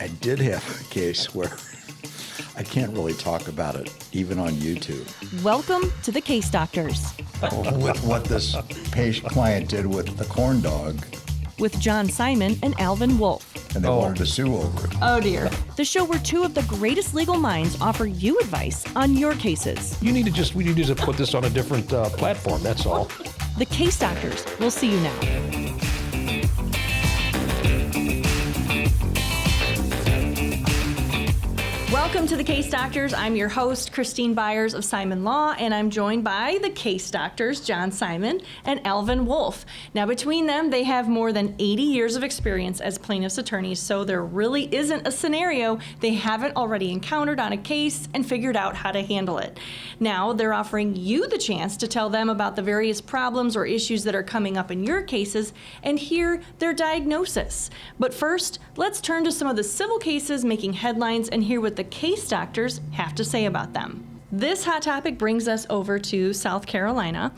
I did have a case where I can't really talk about it, even on YouTube. Welcome to the Case Doctors With what this patient client did with the corndog, with John Simon and Alvin Wolff. and they wanted to sue over it. Oh dear. The show where two of the greatest legal minds offer you advice on your cases. We need to just put this on a different platform, that's all. The Case Doctors. We'll see you now. Welcome to the Case Doctors. I'm your host, Christine Byers of Simon Law, and I'm joined by the Case Doctors, John Simon and Alvin Wolff. Now, between them, they have more than 80 years of experience as plaintiff's attorneys, so there really isn't a scenario they haven't already encountered on a case and figured out how to handle it. Now, they're offering you the chance to tell them about the various problems or issues that are coming up in your cases and hear their diagnosis. But first, let's turn to some of the civil cases making headlines and hear what the Case Doctors have to say about them. This hot topic brings us over to South Carolina,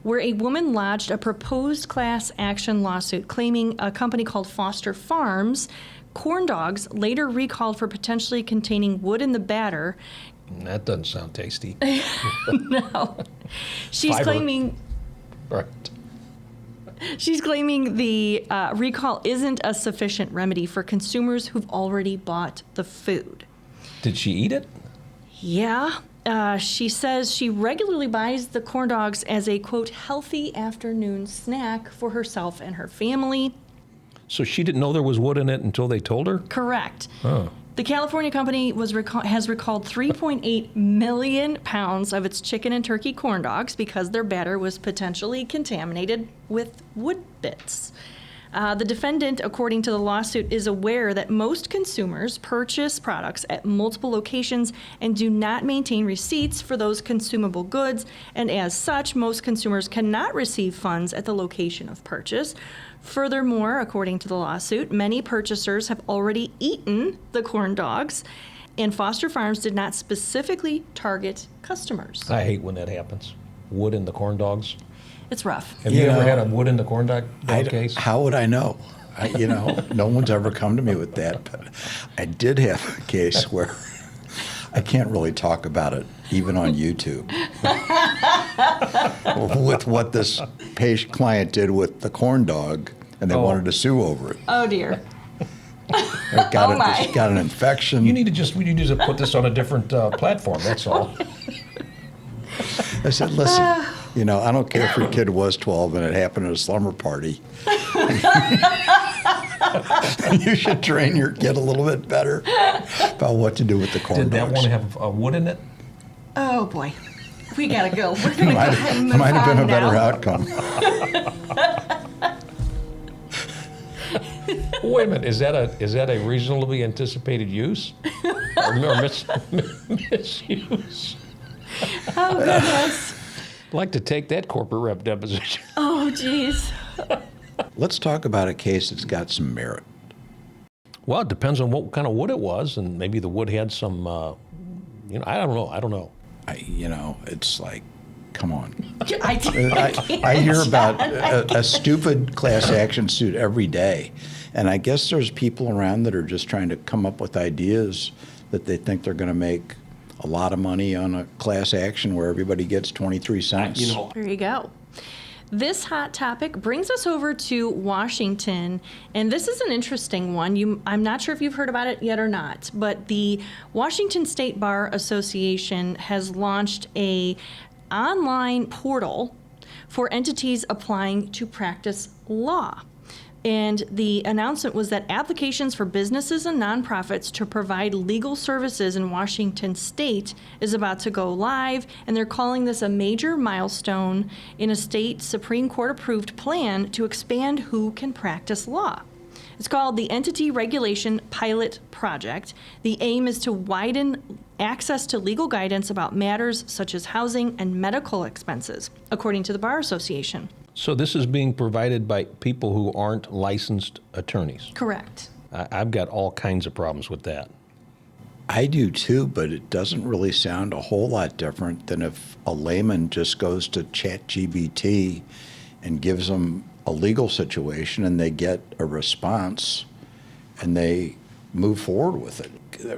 where a woman lodged a proposed class action lawsuit claiming a company called Foster Farms corn dogs, later recalled for potentially containing wood in the batter. That doesn't sound tasty. No. She's Fiber. claiming Right. She's claiming the recall isn't a sufficient remedy for consumers who've already bought the food. Did she eat it? Yeah. She says she regularly buys the corn dogs as a, quote, healthy afternoon snack for herself and her family. So she didn't know there was wood in it until they told her? Correct. Oh. The California company has recalled 3.8 million pounds of its chicken and turkey corn dogs because their batter was potentially contaminated with wood bits. The defendant, according to the lawsuit, is aware that most consumers purchase products at multiple locations and do not maintain receipts for those consumable goods, and as such, most consumers cannot receive funds at the location of purchase. Furthermore, according to the lawsuit, many purchasers have already eaten the corn dogs, and Foster Farms did not specifically target customers. I hate when that happens. Wood in the corn dogs. It's rough. Have you ever had a wood in the corn dog case? How would I know? No one's ever come to me with that, but I did have a case where I can't really talk about it, even on YouTube. With what this patient client did with the corn dog, and they wanted to sue over it. Oh dear. It got an infection. We need to just put this on a different platform, that's all. I said, listen, I don't care if your kid was 12 and it happened at a slumber party. You should train your kid a little bit better about what to do with the corn Did that dogs. one have wood in it? Oh boy. We gotta go. We're gonna go ahead and move Might have been a on better now. outcome. Wait a minute, is that a reasonably anticipated use? or misuse? Oh goodness. I'd like to take that corporate rep deposition. Oh geez. Let's talk about a case that's got some merit. Well, it depends on what kind of wood it was, and maybe the wood had some, I don't know. It's like, come on. I hear about a stupid class action suit every day, and I guess there's people around that are just trying to come up with ideas that they think they're going to make a lot of money on a class action where everybody gets 23 cents. There you go. This hot topic brings us over to Washington, and this is an interesting one. I'm not sure if you've heard about it yet or not, but the Washington State Bar Association has launched a online portal for entities applying to practice law. And the announcement was that applications for businesses and nonprofits to provide legal services in Washington state is about to go live, and they're calling this a major milestone in a state Supreme Court approved plan to expand who can practice law. It's called the Entity Regulation Pilot Project. The aim is to widen access to legal guidance about matters such as housing and medical expenses, according to the Bar Association. So this is being provided by people who aren't licensed attorneys. Correct. I've got all kinds of problems with that. I do too, but it doesn't really sound a whole lot different than if a layman just goes to ChatGPT and gives them a legal situation and they get a response and they move forward with it.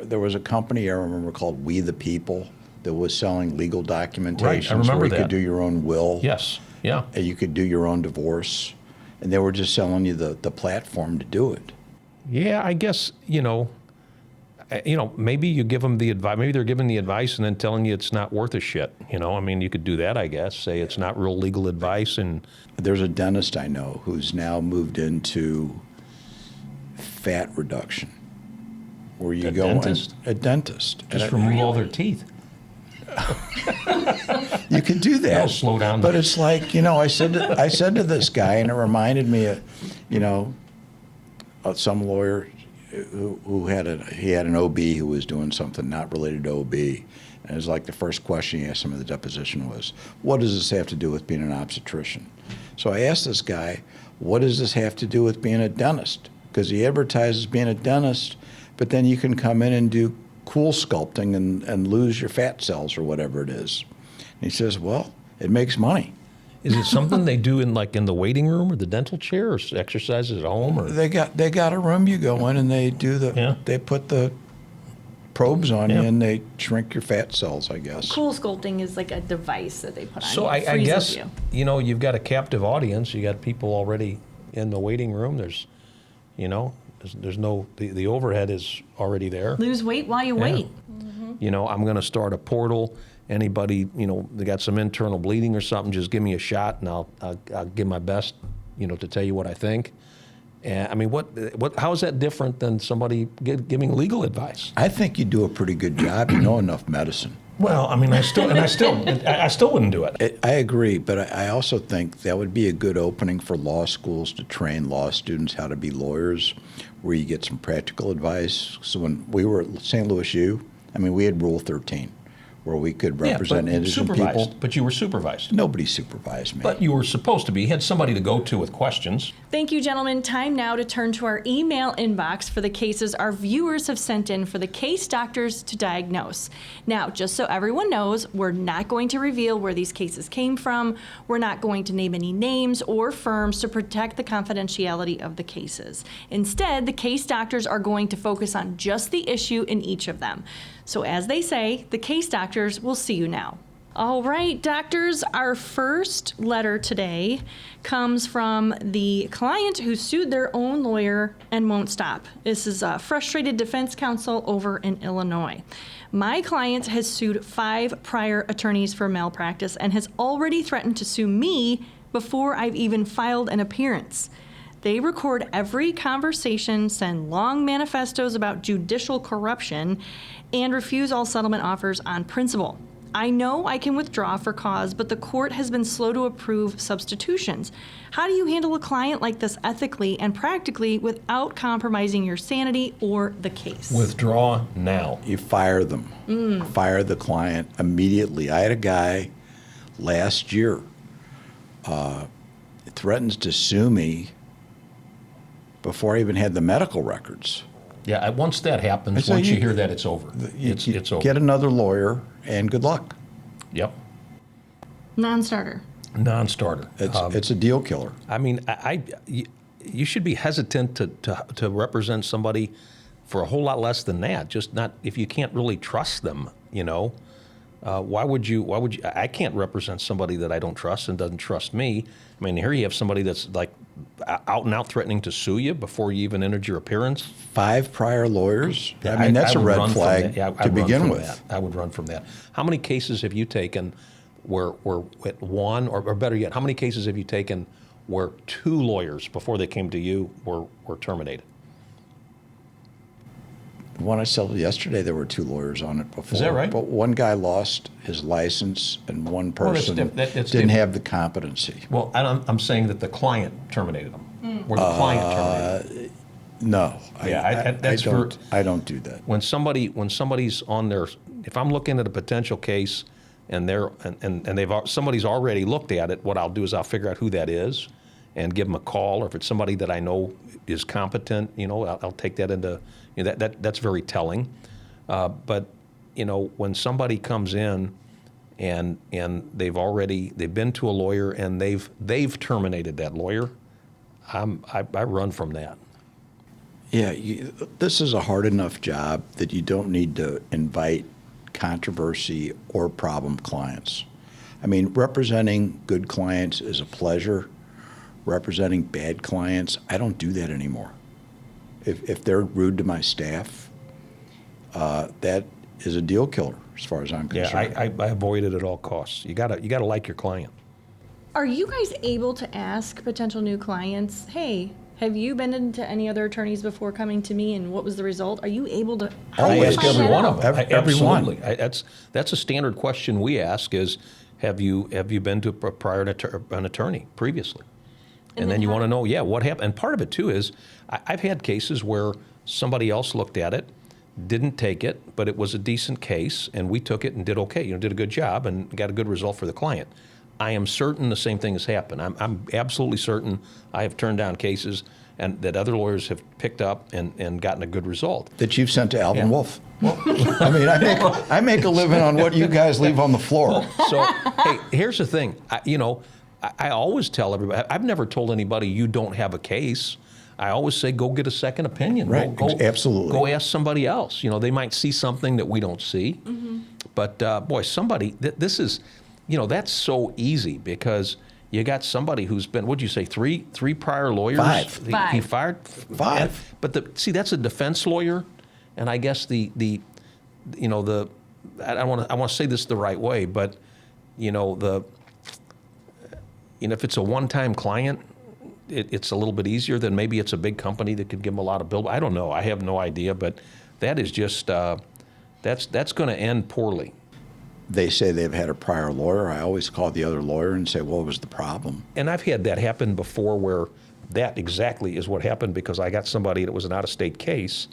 There was a company I remember called We the People that was selling legal documentation. Right, I remember where you that. could do your own will. Yes, yeah. And you could do your own divorce. And they were just selling you the platform to do it. Yeah, I guess, maybe you give them the advice, maybe they're giving the advice and then telling you it's not worth a shit. I mean, you could do that, I guess, say it's not real legal advice. And There's a dentist I know who's now moved into fat reduction, where you go dentist? a dentist. just And remove all their teeth. you could do that. That'll slow down. But it's like, I said to this guy, and it reminded me of, of some lawyer who had an OB who was doing something not related to OB. And it was like the first question he asked him in the deposition was, what does this have to do with being an obstetrician? So I asked this guy, what does this have to do with being a dentist? Because he advertises being a dentist, but then you can come in and do cool sculpting and lose your fat cells or whatever it is. And he says, well, it makes money. Is it something they do in the waiting room or the dental chair, or exercises at home? Or They got a room you go in and they do they put the probes on you and they shrink your fat cells, I guess. Cool sculpting is like a device that they put on So you. I Freezes guess, you. you've got a captive audience. You got people already in the waiting room. There's no, the overhead is already there. Lose weight while you wait. I'm going to start a portal. Anybody, they got some internal bleeding or something, just give me a shot and I'll give my best, to tell you what I think. And I mean, how is that different than somebody giving legal advice? I think you do a pretty good job. You know enough medicine. Well, I mean, I still wouldn't do it. I agree, but I also think that would be a good opening for law schools to train law students how to be lawyers, where you get some practical advice. So when we were at St. Louis U, we had Rule 13, where we could represent indigent people. But you were supervised. Nobody supervised me. But you were supposed to be. You had somebody to go to with questions. Thank you, gentlemen. Time now to turn to our email inbox for the cases our viewers have sent in for the case doctors to diagnose. Now, just so everyone knows, we're not going to reveal where these cases came from. We're not going to name any names or firms to protect the confidentiality of the cases. Instead, the case doctors are going to focus on just the issue in each of them. So as they say, the case doctors will see you now. All right, doctors, our first letter today comes from the client who sued their own lawyer and won't stop. This is a frustrated defense counsel over in Illinois. My client has sued 5 prior attorneys for malpractice and has already threatened to sue me before I've even filed an appearance. They record every conversation, send long manifestos about judicial corruption, and refuse all settlement offers on principle. I know I can withdraw for cause, but the court has been slow to approve substitutions. How do you handle a client like this ethically and practically without compromising your sanity or the case? Withdraw now. You fire them. Fire the client immediately. I had a guy last year threatens to sue me before I even had the medical records. Yeah, once that happens, So once you hear that, it's over. It's over. Get another lawyer and good luck. Yep. Non-starter. Non-starter. It's a deal killer. I mean, you should be hesitant to represent somebody for a whole lot less than that. Just not if you can't really trust them. Why would you? I can't represent somebody that I don't trust and doesn't trust me. I mean, here you have somebody that's like out and out threatening to sue you before you even entered your appearance. 5 prior lawyers. That's a red flag to begin with. I would run from that. How many cases have you taken where one, or better yet, how many cases have you taken where 2 lawyers before they came to you were terminated? The one I settled yesterday, there were 2 lawyers on it before. Is that right? But one guy lost his license and one person that's didn't have the competency. Well, I'm saying that the client terminated them. Where the client terminated them. No. I don't do that. When somebody's on their, if I'm looking at a potential case and somebody's already looked at it, what I'll do is I'll figure out who that is and give them a call. Or if it's somebody that I know is competent, I'll take that into, that's very telling. But when somebody comes in and they've been to a lawyer and they've terminated that lawyer, I run from that. Yeah, this is a hard enough job that you don't need to invite controversy or problem clients. I mean, representing good clients is a pleasure. Representing bad clients, I don't do that anymore. If they're rude to my staff, that is a deal killer as far as I'm concerned. Yeah, I avoid it at all costs. You gotta like your client. Are you guys able to ask potential new clients, hey, have you been into any other attorneys before coming to me, and what was the result? Are you able to? How do I you ask find every that one out? of them. Everyone. Absolutely. That's a standard question we ask is, have you been to an attorney previously? And then you want to know, what happened. And part of it too is I've had cases where somebody else looked at it, didn't take it, but it was a decent case, and we took it and did okay. Did a good job and got a good result for the client. I am certain the same thing has happened. I'm absolutely certain I have turned down cases and that other lawyers have picked up and gotten a good result. That you've sent to Alvin Wolff. I mean, I make a living on what you guys leave on the floor. So, hey, here's the thing. I always tell everybody, I've never told anybody you don't have a case. I always say, go get a second opinion. Right, absolutely. Go ask somebody else. They might see something that we don't see. Mm-hmm. But boy, this is, that's so easy because you got somebody who's been, what'd you say, three prior lawyers? Five. He fired? Five. But that's a defense lawyer. And I guess I want to say this the right way, but if it's a one-time client, it's a little bit easier than maybe it's a big company that could give them a lot of bill. I don't know. I have no idea, but that is just that's going to end poorly. They say they've had a prior lawyer. I always call the other lawyer and say, what was the problem? And I've had that happen before where that exactly is what happened because I got somebody that was an out-of-state case,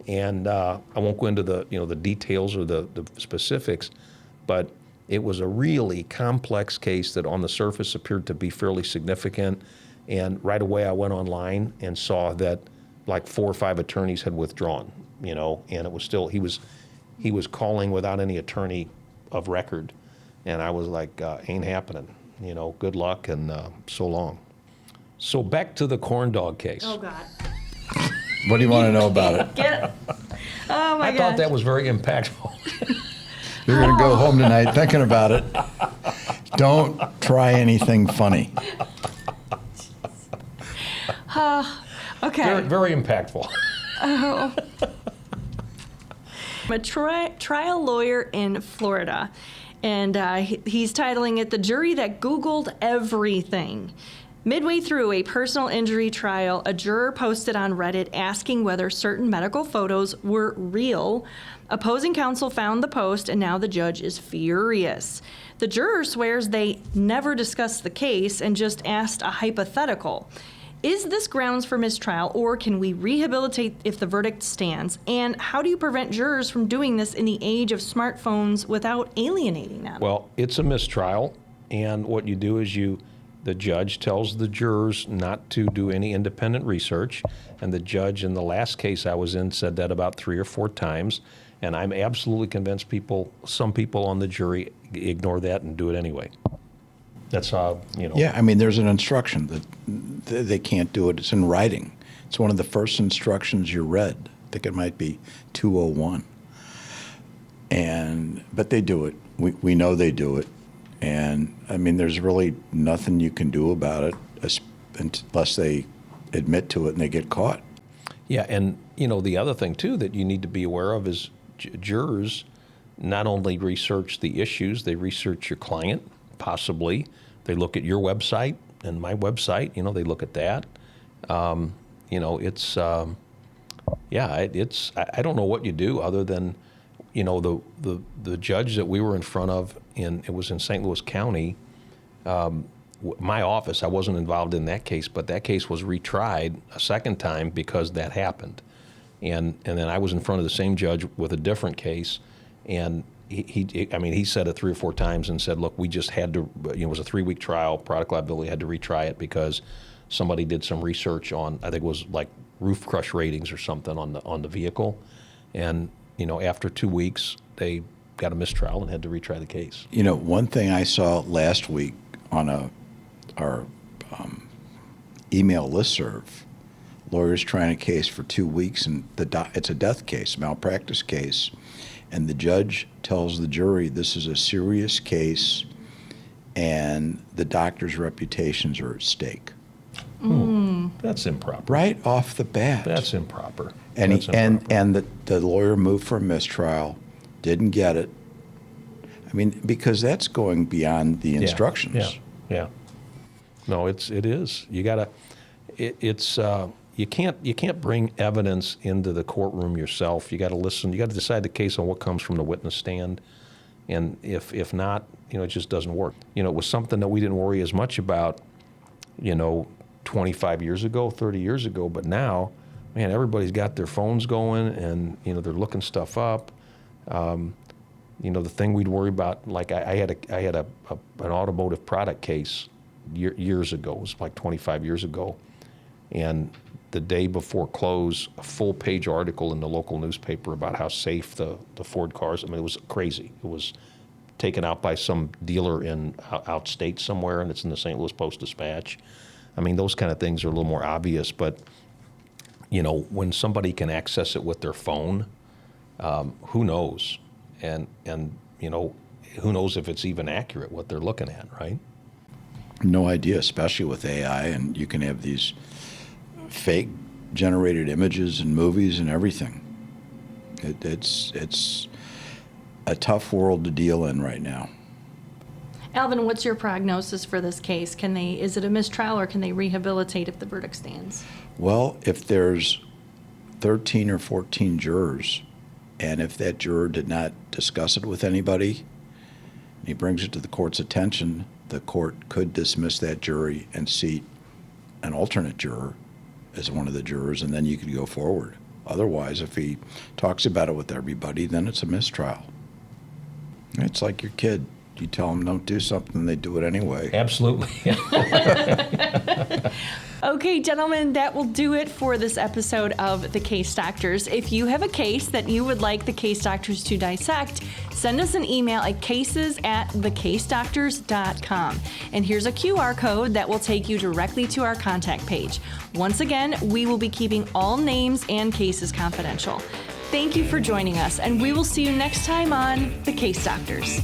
and I won't go into the the details or the specifics, but it was a really complex case that on the surface appeared to be fairly significant. And right away I went online and saw that like 4 or 5 attorneys had withdrawn, and it was still, he was calling without any attorney of record. And I was like, ain't happening, good luck and so long. So back to the corndog case. Oh, God. What do you want to know about it? Get it. Oh, my God. I thought that was very impactful. You're going to go home tonight thinking about it. Don't try anything funny. Okay. Very, very impactful. I'm a trial lawyer in Florida, and he's titling it "The Jury That Googled Everything." Midway through a personal injury trial, a juror posted on Reddit asking whether certain medical photos were real. Opposing counsel found the post, and now the judge is furious. The juror swears they never discussed the case and just asked a hypothetical. Is this grounds for mistrial, or can we rehabilitate if the verdict stands? And how do you prevent jurors from doing this in the age of smartphones without alienating them? Well, it's a mistrial, and what you do is the judge tells the jurors not to do any independent research, and the judge in the last case I was in said that about 3 or 4 times, and I'm absolutely convinced some people on the jury ignore that and do it anyway. That's how, Yeah, I mean, there's an instruction that they can't do it. It's in writing. It's one of the first instructions you read. I think it might be 201. But they do it. We know they do it. And, I mean, there's really nothing you can do about it unless they admit to it and they get caught. Yeah, and, the other thing, too, that you need to be aware of is jurors not only research the issues, they research your client, possibly. They look at your website and my website, they look at that. I don't know what you do other than, the judge that we were in front of, it was in St. Louis County, my office, I wasn't involved in that case, but that case was retried a second time because that happened. And then I was in front of the same judge with a different case, and he said it 3 or 4 times and said, look, we just had to, it was a 3-week trial, product liability, had to retry it because somebody did some research on, I think it was like roof crush ratings or something on the vehicle. And, after 2 weeks, they got a mistrial and had to retry the case. One thing I saw last week on our email listserv, lawyer's trying a case for 2 weeks, and it's a death case, malpractice case, and the judge tells the jury this is a serious case and the doctor's reputations are at stake. That's improper. Right off the bat. That's improper. And That's and the lawyer moved for a mistrial, didn't get it. I mean, because that's going beyond the instructions. Yeah. No, it is. You gotta. You can't bring evidence into the courtroom yourself. You got to listen. You got to decide the case on what comes from the witness stand, and if not, it just doesn't work. It was something that we didn't worry as much about, 25 years ago, 30 years ago, but now, man, everybody's got their phones going, and they're looking stuff up. The thing we'd worry about, like I had an automotive product case years ago. It was like 25 years ago, and the day before close, a full-page article in the local newspaper about how safe the Ford cars. I mean, it was crazy. It was taken out by some dealer in outstate somewhere, and it's in the St. Louis Post-Dispatch. I mean, those kind of things are a little more obvious, but when somebody can access it with their phone, who knows? And who knows if it's even accurate what they're looking at, right? No idea, especially with AI, and you can have these fake generated images and movies and everything. It's a tough world to deal in right now. Alvin, what's your prognosis for this case? Is it a mistrial, or can they rehabilitate if the verdict stands? Well, if there's 13 or 14 jurors, and if that juror did not discuss it with anybody, and he brings it to the court's attention, the court could dismiss that jury and seat an alternate juror as one of the jurors, and then you could go forward. Otherwise, if he talks about it with everybody, then it's a mistrial. It's like your kid. You tell them don't do something, they do it anyway. Absolutely. Okay, gentlemen, that will do it for this episode of The Case Doctors. If you have a case that you would like the Case Doctors to dissect, send us an email at cases@thecasedoctors.com. And here's a QR code that will take you directly to our contact page. Once again, we will be keeping all names and cases confidential. Thank you for joining us, and we will see you next time on The Case Doctors.